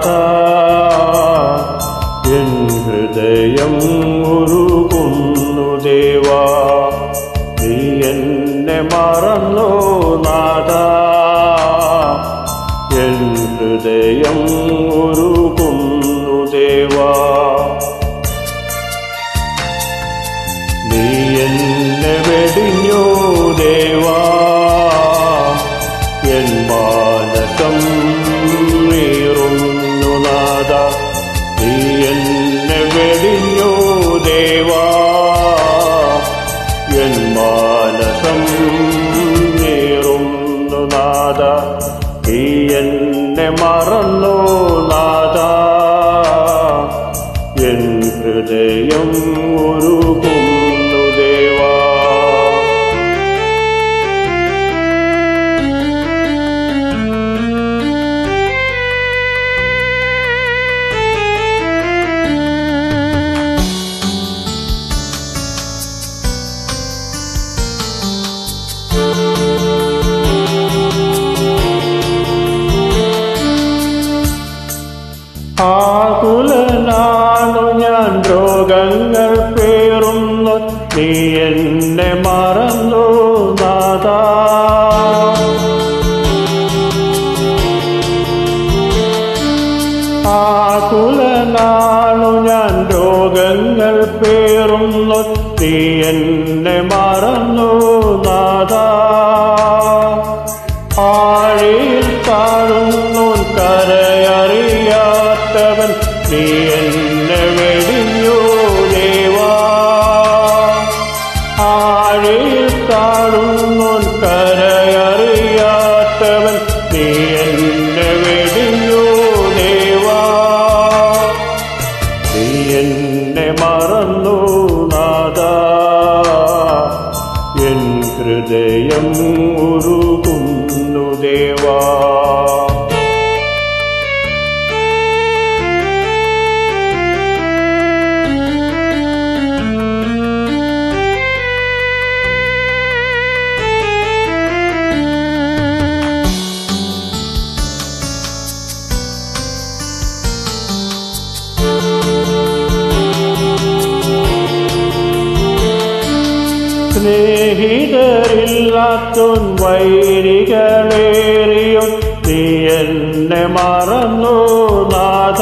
നാഥ എൻ ഹൃദയം ഉരുകുന്നു ദേവാ നീ എന്നെ മറന്നോ നാഥ എൻ ഹൃദയം ഉരുകുന്നു ദേവാ നീ എന്നെ വെടിഞ്ഞോ ദേവാ എൻ മാനസം നീറുന്നു നാഥ നീ എന്നെ വെടിഞ്ഞോ ദേവാ എൻ മാനസം നീറുന്നു നാഥ നീ എന്നെ മറന്നോ നാഥ എൻ ഹൃദയം ഉരുകുന്നു ദേവാ ആകുലനാണു ഞാൻ രോഗങ്ങൾ പേറുന്നു നീ എന്നെ മറന്നു നാഥ ആകുലനാണു ഞാൻ രോഗങ്ങൾ പേറുന്നു നീ എന്നെ മറന്നു നാഥ ആഴിയിൽ താഴുന്നു കരയറിയാത്തവൻ നീ എന്നെ വെടിഞ്ഞോ ദേവാ ആഴിയിൽ താഴുന്നു കരയറിയാത്തവൻ നീ എന്നെ വെടിഞ്ഞോ ദേവാ നീ എന്നെ മറന്നു നാഥ എൻ ഹൃദയം ഉരുകുന്നു ദേവാ സ്നേഹിതരില്ലാത്തോൻ വൈരികളേറിയോ നീ എന്നെ മറന്നു നാഥ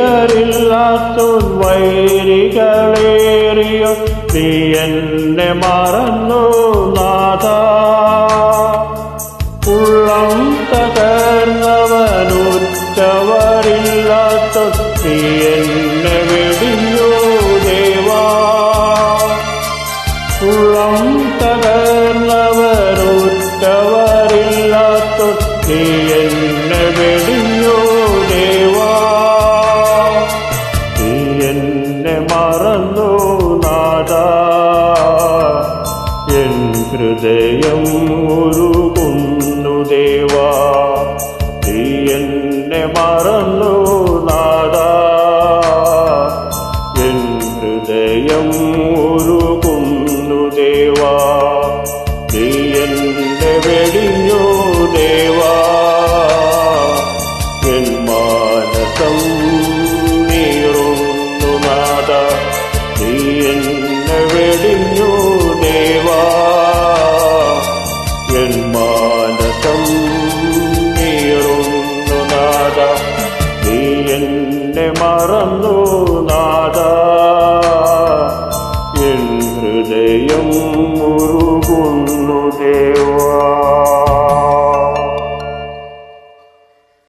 സ്നേഹിതരില്ലാത്തോൻ വൈരികളേറിയോ നീ എന്നെ മറന്നു നാഥ ഉള്ളം തകർന്നവനുറ്റവരില്ലാത്ത നീ എന്നെ വെടിഞ്ഞോ ദേവാ ഉള്ളം തകർന്നവനുറ്റവരില്ലാത്ത നീ എന്നെ വെടിഞ്ഞോ ദേവാ നീ എന്നെ മറന്നു നാഥ എൻ ഹൃദയം ഉരുകുന്നു ദേവാ നീ എന്നെ മറന്നു നാഥ എൻ ഹൃദയം ഉരുകുന്നു ദേവാ നീ എന്നെ വെടിഞ്ഞോ ദേവാ എൻ മാനസം നീറുന്നു നാഥ നീ എന്നെ വെടിഞ്ഞോ ദേവാ എൻ മാനസം നീറുന്നു നാഥ നീ എന്നെ മറന്നു നാഥ എൻ ഹൃദയം